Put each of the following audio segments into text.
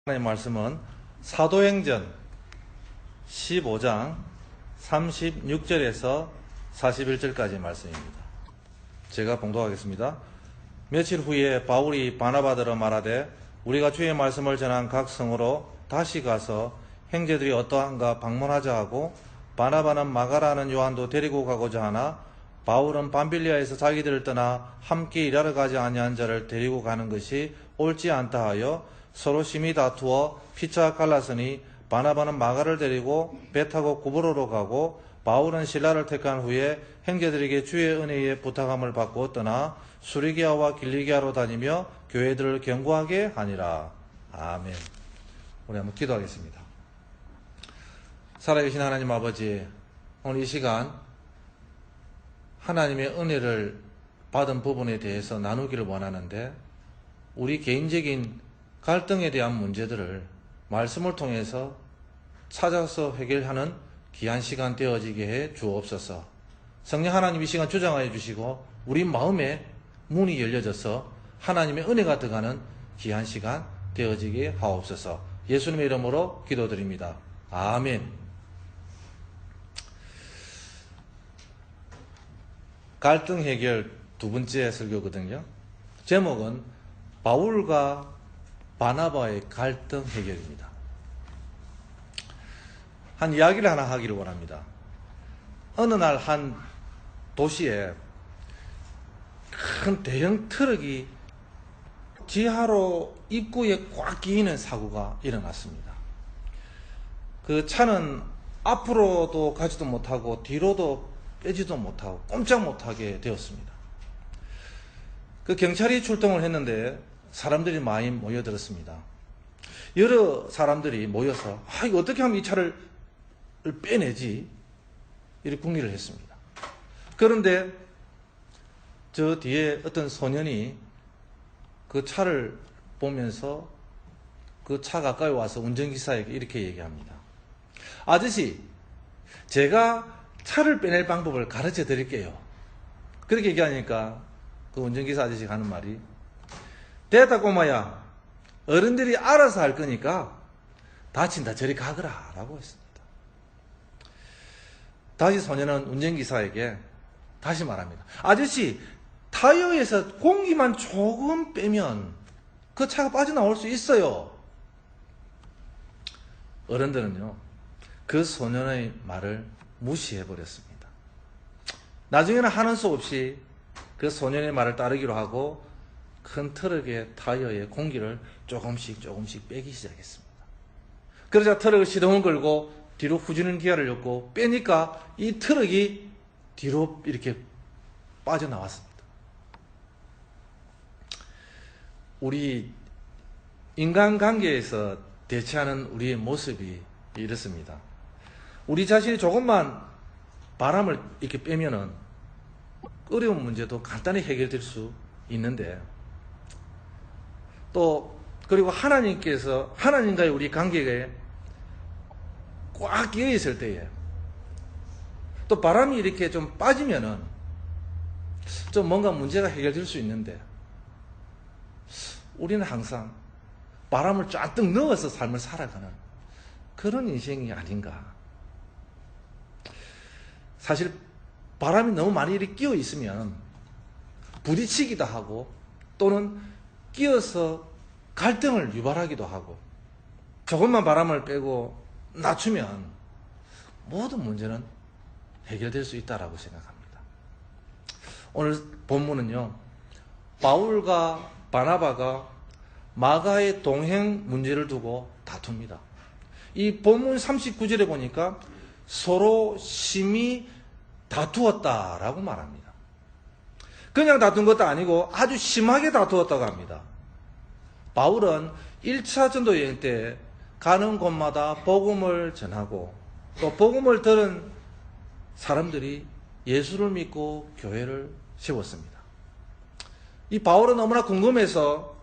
하나님의 말씀은 사도행전 15장 36절에서 41절까지의 말씀입니다. 제가 봉독하겠습니다. 며칠 후에 바울이 바나바더러 말하되 우리가 주의 말씀을 전한 각 성으로 다시 가서 형제들이 어떠한가 방문하자 하고, 바나바는 마가라는 요한도 데리고 가고자 하나 바울은 밤빌리아에서 자기들을 떠나 함께 일하러 가지 아니한 자를 데리고 가는 것이 옳지 않다 하여 서로 심히 다투어 피차 갈랐으니, 바나바는 마가를 데리고 배 타고 구브로로 가고 바울은 실라를 택한 후에 형제들에게 주의 은혜에 부탁함을 받고 떠나 수리기아와 길리기아로 다니며 교회들을 견고하게 하니라. 아멘. 우리 한번 기도하겠습니다. 살아계신 하나님 아버지, 오늘 이 시간 하나님의 은혜를 받은 부분에 대해서 나누기를 원하는데, 우리 개인적인 갈등에 대한 문제들을 말씀을 통해서 찾아서 해결하는 귀한 시간 되어지게 해 주옵소서. 성령 하나님 이 시간 주장하여 주시고 우리 마음에 문이 열려져서 하나님의 은혜가 들어가는 귀한 시간 되어지게 하옵소서. 예수님의 이름으로 기도드립니다. 아멘. 갈등 해결 두 번째 설교거든요. 제목은 바울과 바나바의 갈등 해결입니다. 한 이야기를 하나 하기를 원합니다. 어느 날 한 도시에 큰 대형 트럭이 지하로 입구에 꽉 끼이는 사고가 일어났습니다. 그 차는 앞으로도 가지도 못하고 뒤로도 빼지도 못하고 꼼짝 못하게 되었습니다. 그 경찰이 출동을 했는데 사람들이 많이 모여들었습니다. 여러 사람들이 모여서 이거 어떻게 하면 이 차를 빼내지? 이렇게 궁리를 했습니다. 그런데 저 뒤에 어떤 소년이 그 차를 보면서 그 차 가까이 와서 운전기사에게 이렇게 얘기합니다. 아저씨, 제가 차를 빼낼 방법을 가르쳐 드릴게요. 그렇게 얘기하니까 그 운전기사 아저씨가 하는 말이, 됐다 꼬마야, 어른들이 알아서 할 거니까 다친다 저리 가거라 라고 했습니다. 다시 소년은 운전기사에게 다시 말합니다. 아저씨, 타이어에서 공기만 조금 빼면 그 차가 빠져나올 수 있어요. 어른들은요, 그 소년의 말을 무시해버렸습니다. 나중에는 하는 수 없이 그 소년의 말을 따르기로 하고 큰 트럭의 타이어에 공기를 조금씩 빼기 시작했습니다. 그러자 트럭을 시동을 걸고 뒤로 후지는 기아를 였고 빼니까 이 트럭이 뒤로 이렇게 빠져나왔습니다. 우리 인간관계에서 대처하는 우리의 모습이 이렇습니다. 우리 자신이 조금만 바람을 이렇게 빼면은 어려운 문제도 간단히 해결될 수 있는데, 또 그리고 하나님과의 우리 관계에 꽉 끼어 있을 때에 또 바람이 이렇게 좀 빠지면은 좀 뭔가 문제가 해결될 수 있는데, 우리는 항상 바람을 쫙뜩 넣어서 삶을 살아가는 그런 인생이 아닌가. 사실 바람이 너무 많이 이렇게 끼어 있으면 부딪히기도 하고, 또는 끼어서 갈등을 유발하기도 하고, 조금만 바람을 빼고 낮추면 모든 문제는 해결될 수 있다고 생각합니다. 오늘 본문은요, 바울과 바나바가 마가의 동행 문제를 두고 다툽니다. 이 본문 39절에 보니까 서로 심히 다투었다라고 말합니다. 그냥 다툰 것도 아니고 아주 심하게 다투었다고 합니다. 바울은 1차 전도 여행 때 가는 곳마다 복음을 전하고, 또 복음을 들은 사람들이 예수를 믿고 교회를 세웠습니다. 이 바울은 너무나 궁금해서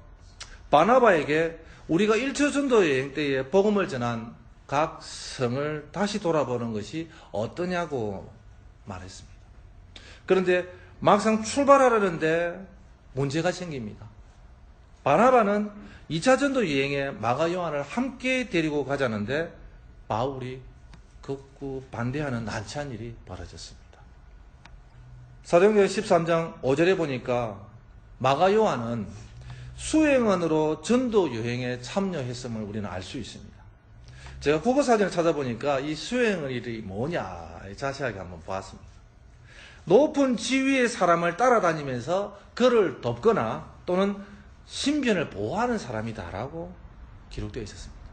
바나바에게 우리가 1차 전도 여행 때에 복음을 전한 각 성을 다시 돌아보는 것이 어떠냐고 말했습니다. 그런데 막상 출발하려는데 문제가 생깁니다. 바나바는 2차 전도 여행에 마가 요한을 함께 데리고 가자는데 바울이 극구 반대하는 난처한 일이 벌어졌습니다. 사도행전 13장 5절에 보니까 마가 요한은 수행원으로 전도 여행에 참여했음을 우리는 알 수 있습니다. 제가 국어사전을 찾아보니까 이 수행일이 뭐냐 자세하게 한번 보았습니다. 높은 지위의 사람을 따라다니면서 그를 돕거나 또는 신변을 보호하는 사람이다라고 기록되어 있었습니다.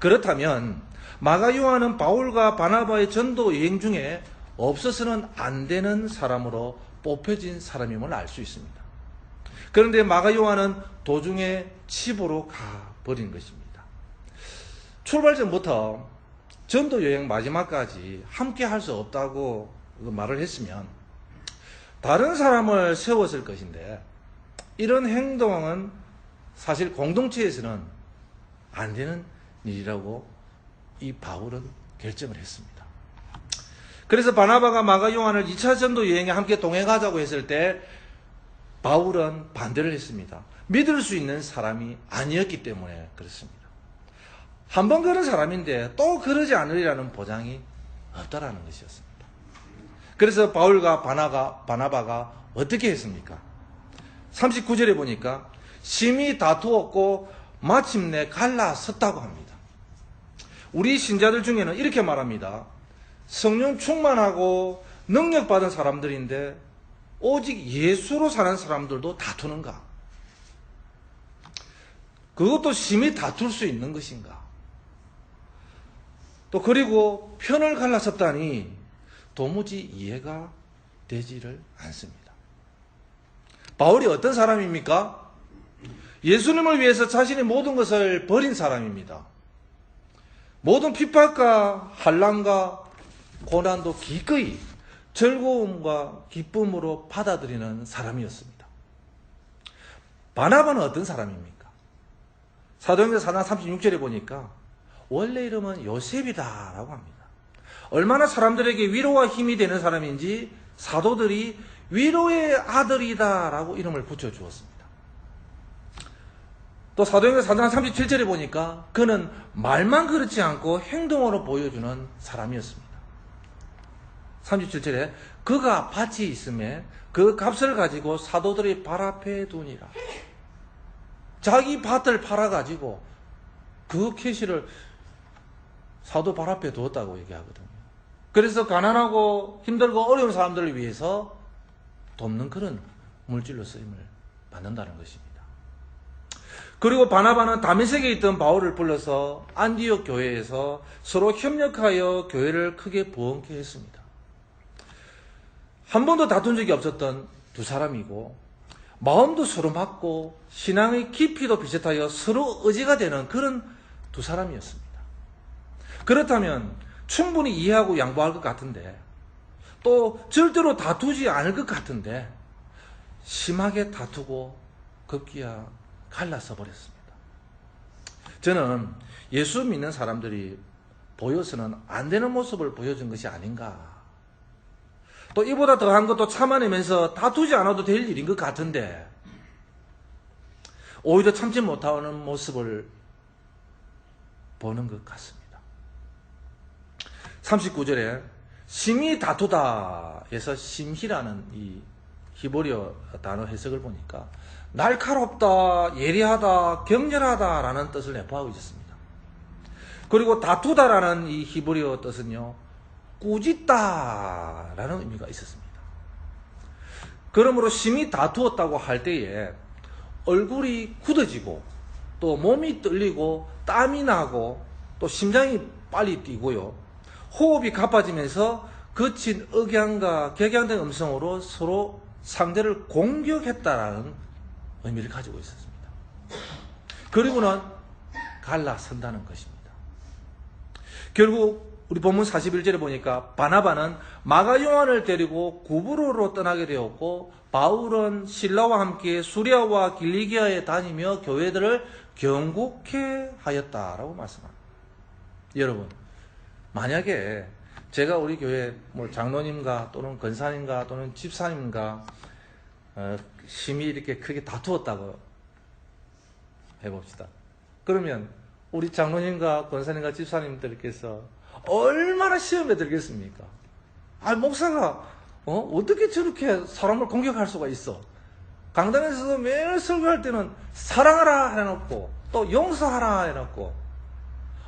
그렇다면 마가 요한은 바울과 바나바의 전도 여행 중에 없어서는 안 되는 사람으로 뽑혀진 사람임을 알 수 있습니다. 그런데 마가 요한은 도중에 집으로 가버린 것입니다. 출발 전부터 전도 여행 마지막까지 함께 할 수 없다고 말을 했으면 다른 사람을 세웠을 것인데 이런 행동은 사실 공동체에서는 안 되는 일이라고 이 바울은 결정을 했습니다. 그래서 바나바가 마가 요한을 2차 전도 여행에 함께 동행하자고 했을 때 바울은 반대를 했습니다. 믿을 수 있는 사람이 아니었기 때문에 그렇습니다. 한 번 그런 사람인데 또 그러지 않으리라는 보장이 없다라는 것이었습니다. 그래서 바울과 바나바가 어떻게 했습니까? 39절에 보니까 심히 다투었고 마침내 갈라섰다고 합니다. 우리 신자들 중에는 이렇게 말합니다. 성령 충만하고 능력받은 사람들인데 오직 예수로 사는 사람들도 다투는가? 그것도 심히 다툴 수 있는 것인가? 또 그리고 편을 갈라섰다니 도무지 이해가 되지를 않습니다. 바울이 어떤 사람입니까? 예수님을 위해서 자신의 모든 것을 버린 사람입니다. 모든 핍박과 환난과 고난도 기꺼이 즐거움과 기쁨으로 받아들이는 사람이었습니다. 바나바는 어떤 사람입니까? 사도행전 4장 36절에 보니까 원래 이름은 요셉이다라고 합니다. 얼마나 사람들에게 위로와 힘이 되는 사람인지 사도들이 위로의 아들이다라고 이름을 붙여주었습니다. 또 사도행전 4장 37절에 보니까 그는 말만 그렇지 않고 행동으로 보여주는 사람이었습니다. 37절에 그가 밭이 있음에 그 값을 가지고 사도들의 발 앞에 두니라. 자기 밭을 팔아가지고 그 캐시를 사도 발 앞에 두었다고 얘기하거든요. 그래서 가난하고 힘들고 어려운 사람들을 위해서 돕는 그런 물질로 쓰임을 받는다는 것입니다. 그리고 바나바는 다메섹에 있던 바울을 불러서 안디옥 교회에서 서로 협력하여 교회를 크게 부흥케 했습니다. 한 번도 다툰 적이 없었던 두 사람이고 마음도 서로 맞고 신앙의 깊이도 비슷하여 서로 의지가 되는 그런 두 사람이었습니다. 그렇다면 충분히 이해하고 양보할 것 같은데 또 절대로 다투지 않을 것 같은데 심하게 다투고 급기야 갈라서 버렸습니다. 저는 예수 믿는 사람들이 보여서는 안 되는 모습을 보여준 것이 아닌가. 또 이보다 더한 것도 참아내면서 다투지 않아도 될 일인 것 같은데 오히려 참지 못하는 모습을 보는 것 같습니다. 39절에 심히 다투다 에서 심히라는 이 히브리어 단어 해석을 보니까 날카롭다, 예리하다, 격렬하다라는 뜻을 내포하고 있었습니다. 그리고 다투다라는 이 히브리어 뜻은요, 꾸짖다라는 의미가 있었습니다. 그러므로 심히 다투었다고 할 때에 얼굴이 굳어지고 또 몸이 떨리고 땀이 나고 또 심장이 빨리 뛰고요, 호흡이 가빠지면서 거친 억양과 격양된 음성으로 서로 상대를 공격했다라는 의미를 가지고 있었습니다. 그리고는 갈라선다는 것입니다. 결국 우리 본문 41절에 보니까 바나바는 마가 요한을 데리고 구브로로 떠나게 되었고 바울은 실라와 함께 수리아와 길리기아에 다니며 교회들을 경국케 하였다라고 말씀합니다. 여러분, 만약에 제가 우리 교회 장로님과 또는 권사님과 또는 집사님과 심히 이렇게 크게 다투었다고 해봅시다. 그러면 우리 장로님과 권사님과 집사님들께서 얼마나 시험에 들겠습니까? 목사가 어떻게 저렇게 사람을 공격할 수가 있어? 강단에서도 매일 설교할 때는 사랑하라 해놓고 또 용서하라 해놓고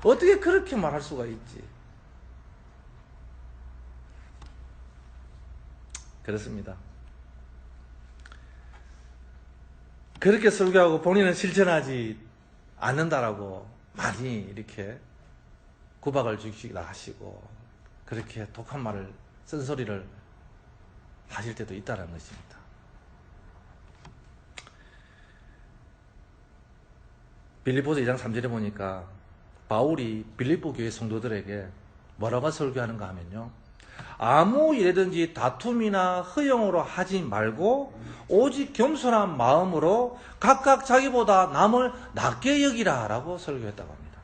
어떻게 그렇게 말할 수가 있지? 그렇습니다. 그렇게 설교하고 본인은 실천하지 않는다라고 많이 이렇게 구박을 주시기도 하시고 그렇게 독한 말을 쓴소리를 하실 때도 있다는 것입니다. 빌립보서 2장 3절에 보니까 바울이 빌립보 교회 성도들에게 뭐라고 설교하는가 하면요, 아무 일에든지 다툼이나 허용으로 하지 말고 오직 겸손한 마음으로 각각 자기보다 남을 낮게 여기라 라고 설교했다고 합니다.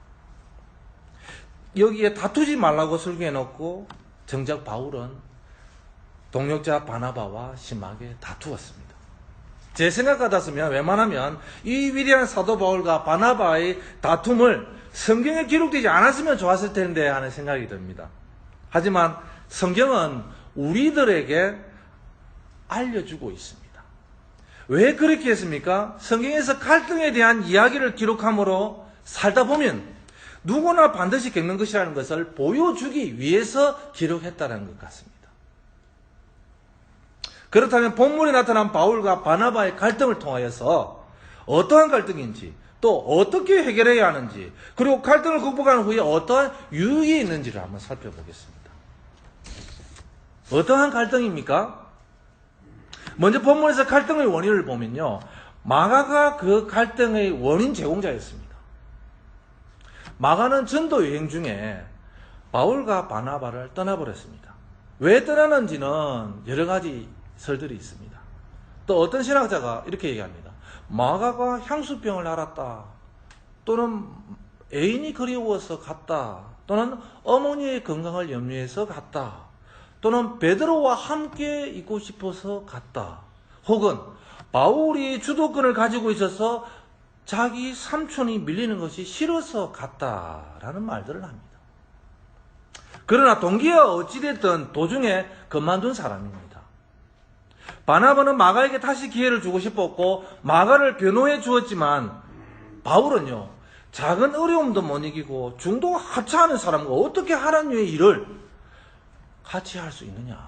여기에 다투지 말라고 설교해놓고 정작 바울은 동역자 바나바와 심하게 다투었습니다. 제 생각 같았으면 웬만하면 이 위대한 사도 바울과 바나바의 다툼을 성경에 기록되지 않았으면 좋았을 텐데 하는 생각이 듭니다. 하지만 성경은 우리들에게 알려주고 있습니다. 왜 그렇게 했습니까? 성경에서 갈등에 대한 이야기를 기록함으로 살다 보면 누구나 반드시 겪는 것이라는 것을 보여주기 위해서 기록했다는 것 같습니다. 그렇다면 본문에 나타난 바울과 바나바의 갈등을 통하여서 어떠한 갈등인지 또 어떻게 해결해야 하는지 그리고 갈등을 극복한 후에 어떠한 유익이 있는지를 한번 살펴보겠습니다. 어떠한 갈등입니까? 먼저 본문에서 갈등의 원인을 보면요, 마가가 그 갈등의 원인 제공자였습니다. 마가는 전도 여행 중에 바울과 바나바를 떠나버렸습니다. 왜 떠나는지는 여러 가지 설들이 있습니다. 또 어떤 신학자가 이렇게 얘기합니다. 마가가 향수병을 앓았다, 또는 애인이 그리워서 갔다, 또는 어머니의 건강을 염려해서 갔다, 또는 베드로와 함께 있고 싶어서 갔다, 혹은 바울이 주도권을 가지고 있어서 자기 삼촌이 밀리는 것이 싫어서 갔다라는 말들을 합니다. 그러나 동기가 어찌됐든 도중에 그만둔 사람입니다. 바나바는 마가에게 다시 기회를 주고 싶었고 마가를 변호해 주었지만 바울은요, 작은 어려움도 못 이기고 중도가 하찮은 사람과 어떻게 하나님 의 일을 같이 할 수 있느냐?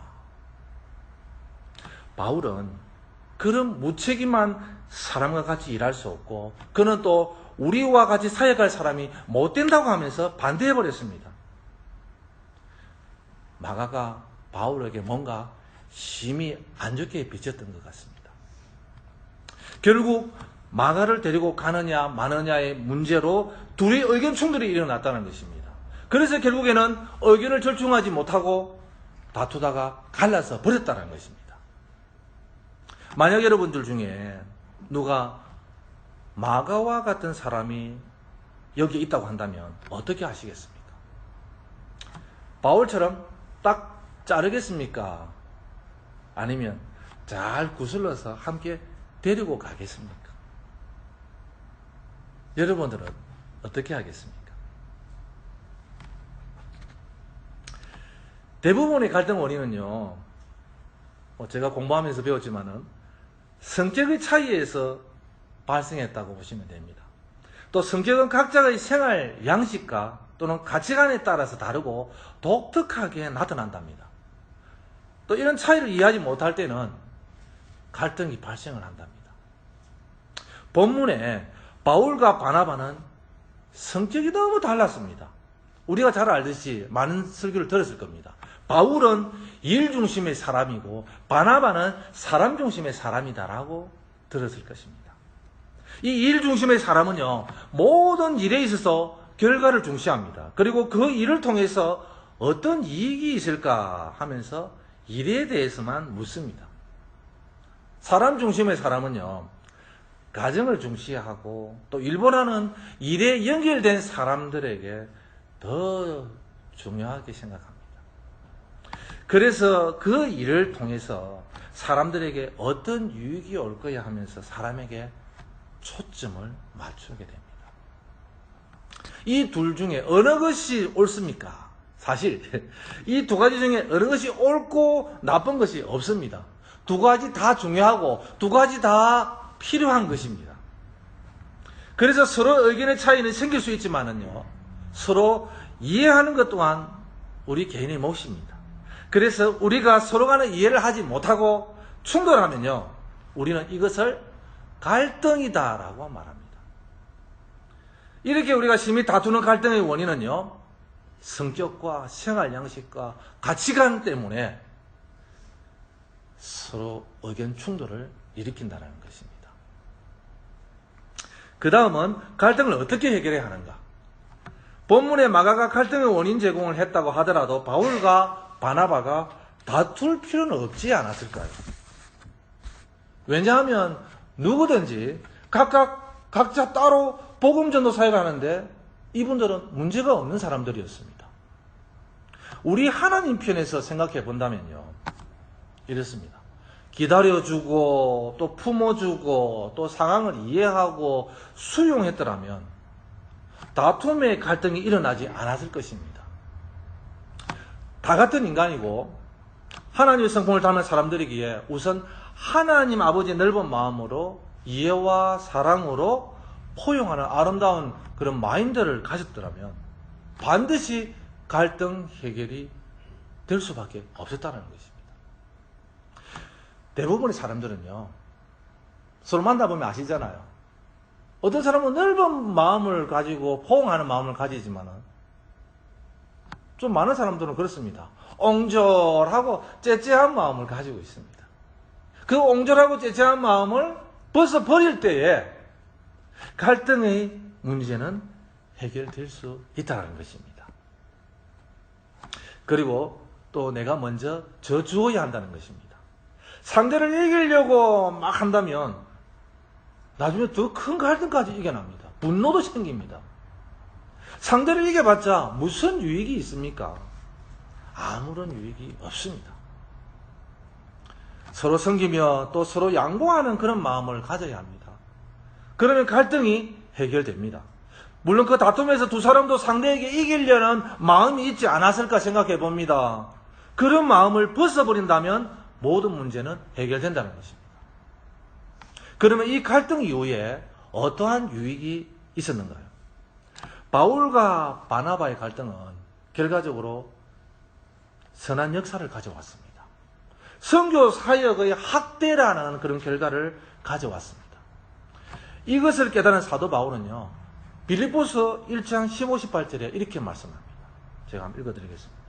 바울은 그런 무책임한 사람과 같이 일할 수 없고 그는 또 우리와 같이 사역할 사람이 못 된다고 하면서 반대해버렸습니다. 마가가 바울에게 뭔가 심히 안 좋게 비쳤던 것 같습니다. 결국 마가를 데리고 가느냐 마느냐의 문제로 둘의 의견 충돌이 일어났다는 것입니다. 그래서 결국에는 의견을 절충하지 못하고 다투다가 갈라서 버렸다는 것입니다. 만약 여러분들 중에 누가 마가와 같은 사람이 여기에 있다고 한다면 어떻게 하시겠습니까? 바울처럼 딱 자르겠습니까? 아니면 잘 구슬러서 함께 데리고 가겠습니까? 여러분들은 어떻게 하겠습니까? 대부분의 갈등 원인은요, 제가 공부하면서 배웠지만은 성격의 차이에서 발생했다고 보시면 됩니다. 또 성격은 각자의 생활 양식과 또는 가치관에 따라서 다르고 독특하게 나타난답니다. 또 이런 차이를 이해하지 못할 때는 갈등이 발생을 한답니다. 본문에 바울과 바나바는 성격이 너무 달랐습니다. 우리가 잘 알듯이 많은 설교를 들었을 겁니다. 바울은 일 중심의 사람이고 바나바는 사람 중심의 사람이다라고 들었을 것입니다. 이 일 중심의 사람은요, 모든 일에 있어서 결과를 중시합니다. 그리고 그 일을 통해서 어떤 이익이 있을까 하면서 일에 대해서만 묻습니다. 사람 중심의 사람은요, 가정을 중시하고 또 일보다는 일에 연결된 사람들에게 더 중요하게 생각합니다. 그래서 그 일을 통해서 사람들에게 어떤 유익이 올 거야 하면서 사람에게 초점을 맞추게 됩니다. 이 둘 중에 어느 것이 옳습니까? 사실 이 두 가지 중에 어느 것이 옳고 나쁜 것이 없습니다. 두 가지 다 중요하고 두 가지 다 필요한 것입니다. 그래서 서로 의견의 차이는 생길 수 있지만은요, 서로 이해하는 것 또한 우리 개인의 몫입니다. 그래서 우리가 서로 간에 이해를 하지 못하고 충돌하면요, 우리는 이것을 갈등이다라고 말합니다. 이렇게 우리가 심히 다투는 갈등의 원인은요, 성격과 생활 양식과 가치관 때문에 서로 의견 충돌을 일으킨다는 것입니다. 그 다음은 갈등을 어떻게 해결해야 하는가? 본문에 마가가 갈등의 원인 제공을 했다고 하더라도 바울과 바나바가 다툴 필요는 없지 않았을까요? 왜냐하면 누구든지 각자 따로 복음 전도 사역을 하는데 이분들은 문제가 없는 사람들이었습니다. 우리 하나님 편에서 생각해 본다면요, 이렇습니다. 기다려주고 또 품어주고 또 상황을 이해하고 수용했더라면 다툼의 갈등이 일어나지 않았을 것입니다. 다 같은 인간이고 하나님의 성품을 닮은 사람들이기에 우선 하나님 아버지의 넓은 마음으로 이해와 사랑으로 포용하는 아름다운 그런 마인드를 가졌더라면 반드시 갈등 해결이 될 수밖에 없었다는 것입니다. 대부분의 사람들은요, 서로 만나보면 아시잖아요. 어떤 사람은 넓은 마음을 가지고 포용하는 마음을 가지지만은 좀 많은 사람들은 그렇습니다. 옹졸하고 째째한 마음을 가지고 있습니다. 그 옹졸하고 째째한 마음을 벌써 버릴 때에 갈등의 문제는 해결될 수 있다는 것입니다. 그리고 또 내가 먼저 져주어야 한다는 것입니다. 상대를 이기려고 막 한다면 나중에 더 큰 갈등까지 이겨납니다. 분노도 생깁니다. 상대를 이겨봤자 무슨 유익이 있습니까? 아무런 유익이 없습니다. 서로 섬기며 또 서로 양보하는 그런 마음을 가져야 합니다. 그러면 갈등이 해결됩니다. 물론 그 다툼에서 두 사람도 상대에게 이기려는 마음이 있지 않았을까 생각해 봅니다. 그런 마음을 벗어버린다면 모든 문제는 해결된다는 것입니다. 그러면 이 갈등 이후에 어떠한 유익이 있었는가요? 바울과 바나바의 갈등은 결과적으로 선한 역사를 가져왔습니다. 선교 사역의 확대라는 그런 결과를 가져왔습니다. 이것을 깨달은 사도 바울은요, 빌립보서 1장 15, 18절에 이렇게 말씀합니다. 제가 한번 읽어드리겠습니다.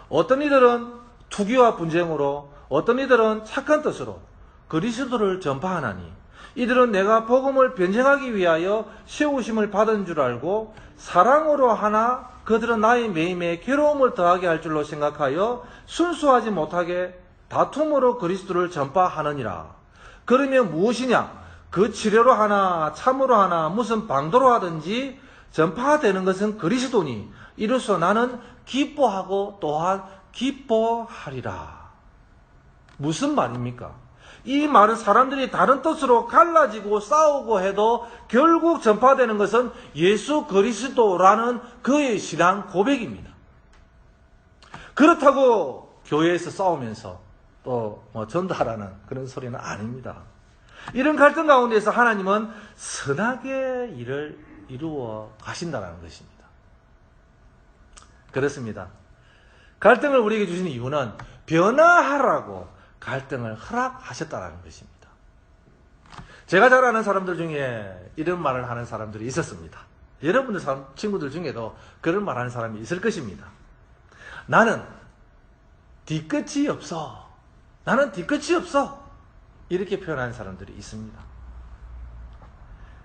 어떤 이들은 투기와 분쟁으로, 어떤 이들은 착한 뜻으로 그리스도를 전파하나니 이들은 내가 복음을 변증하기 위하여 세우심을 받은 줄 알고 사랑으로 하나 그들은 나의 매임에 괴로움을 더하게 할 줄로 생각하여 순수하지 못하게 다툼으로 그리스도를 전파하느니라. 그러면 무엇이냐? 그 치료로 하나 참으로 하나 무슨 방도로 하든지 전파되는 것은 그리스도니 이로써 나는 기뻐하고 또한 기뻐하리라. 무슨 말입니까? 이 말은 사람들이 다른 뜻으로 갈라지고 싸우고 해도 결국 전파되는 것은 예수 그리스도라는 그의 신앙 고백입니다. 그렇다고 교회에서 싸우면서 또 전도하라는 그런 소리는 아닙니다. 이런 갈등 가운데서 하나님은 선하게 일을 이루어 가신다는 것입니다. 그렇습니다. 갈등을 우리에게 주신 이유는 변화하라고 갈등을 허락하셨다는 것입니다. 제가 잘 아는 사람들 중에 이런 말을 하는 사람들이 있었습니다. 여러분들 친구들 중에도 그런 말 하는 사람이 있을 것입니다. 나는 뒤끝이 없어. 나는 뒤끝이 없어. 이렇게 표현하는 사람들이 있습니다.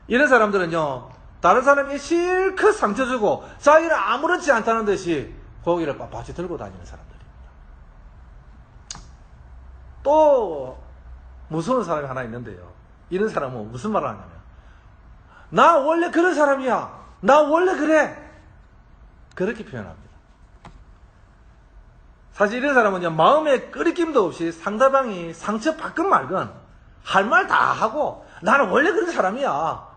이런 사람들은요, 다른 사람에게 실컷 상처 주고 자기는 아무렇지 않다는 듯이 고기를 빳빳이 들고 다니는 사람들입니다. 또 무서운 사람이 하나 있는데요, 이런 사람은 무슨 말을 하냐면 나 원래 그런 사람이야. 나 원래 그래. 그렇게 표현합니다. 사실 이런 사람은요, 마음에 끄리낌도 없이 상대방이 상처받건 말건 할 말 다 하고 나는 원래 그런 사람이야.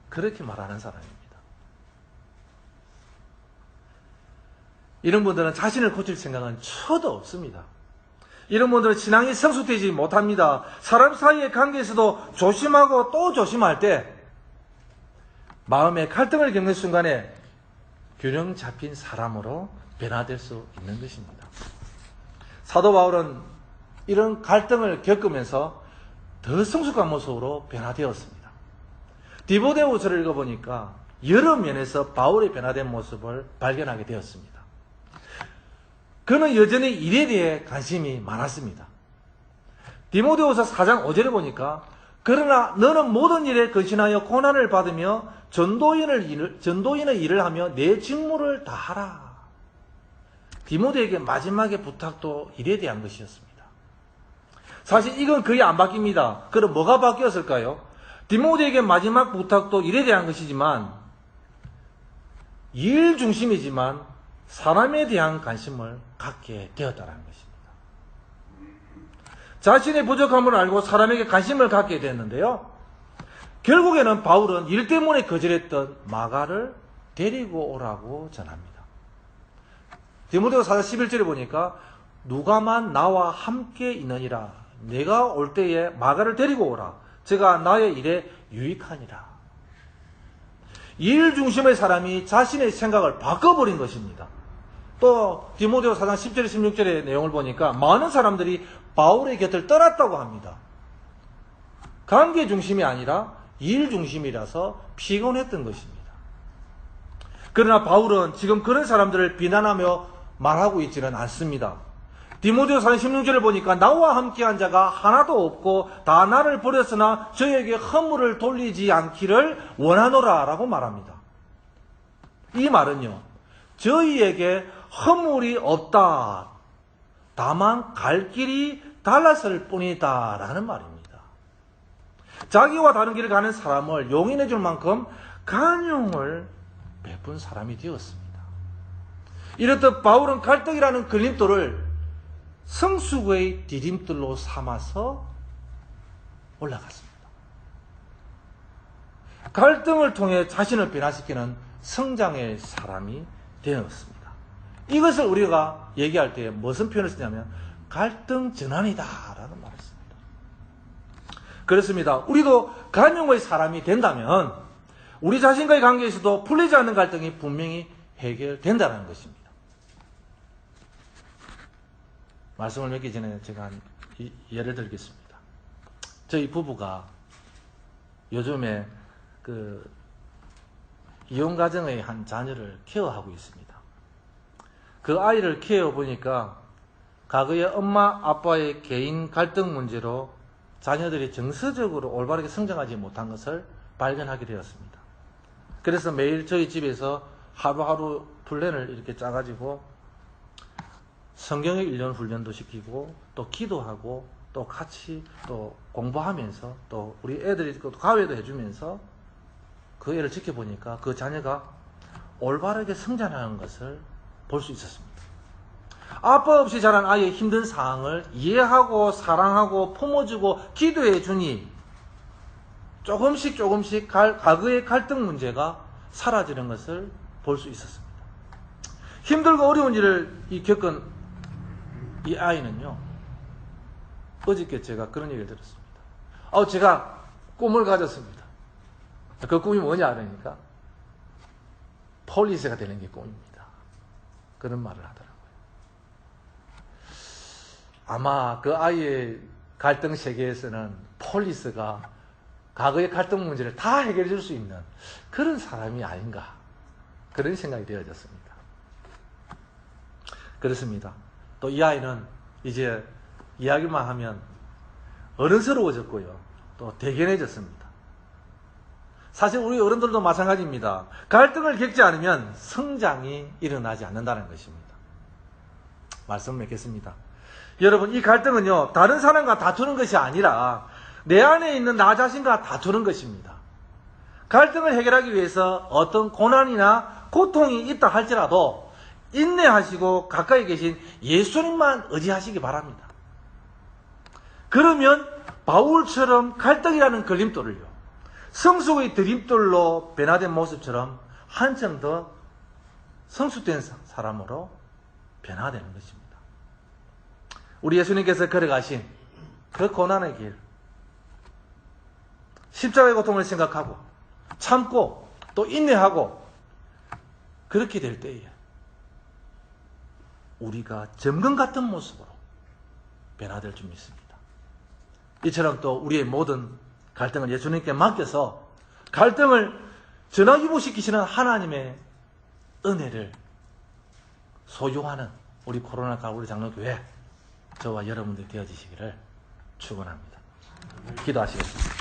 그렇게 말하는 사람입니다. 이런 분들은 자신을 고칠 생각은 처도 없습니다. 이런 분들은 신앙이 성숙되지 못합니다. 사람 사이의 관계에서도 조심하고 또 조심할 때 마음의 갈등을 겪는 순간에 균형 잡힌 사람으로 변화될 수 있는 것입니다. 사도 바울은 이런 갈등을 겪으면서 더 성숙한 모습으로 변화되었습니다. 디모데후서를 읽어보니까 여러 면에서 바울의 변화된 모습을 발견하게 되었습니다. 그는 여전히 일에 대해 관심이 많았습니다. 디모데후서 4장 5절에 보니까 그러나 너는 모든 일에 근신하여 고난을 받으며 전도인의 일을 하며 내 직무를 다하라. 디모데에게 마지막에 부탁도 일에 대한 것이었습니다. 사실 이건 거의 안 바뀝니다. 그럼 뭐가 바뀌었을까요? 디모데에게 마지막 부탁도 일에 대한 것이지만 일 중심이지만 사람에 대한 관심을 갖게 되었다는 것입니다. 자신의 부족함을 알고 사람에게 관심을 갖게 되었는데요. 결국에는 바울은 일 때문에 거절했던 마가를 데리고 오라고 전합니다. 디모데후서 4장 11절에 보니까 누가만 나와 함께 있느니라. 내가 올 때에 마가를 데리고 오라. 제가 나의 일에 유익하니라. 일 중심의 사람이 자신의 생각을 바꿔버린 것입니다. 또 디모데후서 4장 10절 16절의 내용을 보니까 많은 사람들이 바울의 곁을 떠났다고 합니다. 관계 중심이 아니라 일 중심이라서 피곤했던 것입니다. 그러나 바울은 지금 그런 사람들을 비난하며 말하고 있지는 않습니다. 디모데후서 4장 16절을 보니까 나와 함께한 자가 하나도 없고 다 나를 버렸으나 저에게 허물을 돌리지 않기를 원하노라 라고 말합니다. 이 말은요, 저희에게 허물이 없다. 다만 갈 길이 달랐을 뿐이다 라는 말입니다. 자기와 다른 길을 가는 사람을 용인해 줄 만큼 간용을 베푼 사람이 되었습니다. 이렇듯 바울은 갈등이라는 걸림돌을 성숙의 디딤돌로 삼아서 올라갔습니다. 갈등을 통해 자신을 변화시키는 성장의 사람이 되었습니다. 이것을 우리가 얘기할 때 무슨 표현을 쓰냐면 갈등 전환이다 라는 말을 씁니다. 그렇습니다. 우리도 간용의 사람이 된다면 우리 자신과의 관계에서도 풀리지 않는 갈등이 분명히 해결된다는 것입니다. 말씀을 맺기 전에 제가 예를 들겠습니다. 저희 부부가 요즘에 이혼가정의 한 자녀를 케어하고 있습니다. 그 아이를 케어 보니까 과거에 엄마 아빠의 개인 갈등 문제로 자녀들이 정서적으로 올바르게 성장하지 못한 것을 발견하게 되었습니다. 그래서 매일 저희 집에서 하루하루 플랜을 이렇게 짜가지고 성경의 1년 훈련도 시키고 또 기도하고 또 같이 또 공부하면서 또 우리 애들이 또 가외도 해주면서 그 애를 지켜보니까 그 자녀가 올바르게 성장하는 것을 볼 수 있었습니다. 아빠 없이 자란 아이의 힘든 상황을 이해하고 사랑하고 품어주고 기도해 주니 조금씩 과거의 갈등 문제가 사라지는 것을 볼 수 있었습니다. 힘들고 어려운 일을 겪은 이 아이는요, 어저께 제가 그런 얘기를 들었습니다. 제가 꿈을 가졌습니다. 그 꿈이 뭐냐 그러니까 폴리스가 되는 게 꿈입니다. 그런 말을 하더라고요. 아마 그 아이의 갈등 세계에서는 폴리스가 과거의 갈등 문제를 다 해결해 줄 수 있는 그런 사람이 아닌가, 그런 생각이 되어졌습니다. 그렇습니다. 또 이 아이는 이제 이야기만 하면 어른스러워졌고요, 또 대견해졌습니다. 사실 우리 어른들도 마찬가지입니다. 갈등을 겪지 않으면 성장이 일어나지 않는다는 것입니다. 말씀을 맺겠습니다. 여러분, 이 갈등은요, 다른 사람과 다투는 것이 아니라 내 안에 있는 나 자신과 다투는 것입니다. 갈등을 해결하기 위해서 어떤 고난이나 고통이 있다 할지라도 인내하시고 가까이 계신 예수님만 의지하시기 바랍니다. 그러면 바울처럼 갈등이라는 걸림돌을요, 성숙의 드림돌로 변화된 모습처럼 한층 더 성숙된 사람으로 변화되는 것입니다. 우리 예수님께서 걸어가신 그 고난의 길, 십자가의 고통을 생각하고 참고 또 인내하고 그렇게 될 때에 우리가 점검 같은 모습으로 변화될 줄 믿습니다. 이처럼 또 우리의 모든 갈등을 예수님께 맡겨서 갈등을 전화위복시키시는 하나님의 은혜를 소유하는 우리 코로나 가구리 장로교회 저와 여러분들 되어지시기를 축원합니다. 기도하시겠습니다.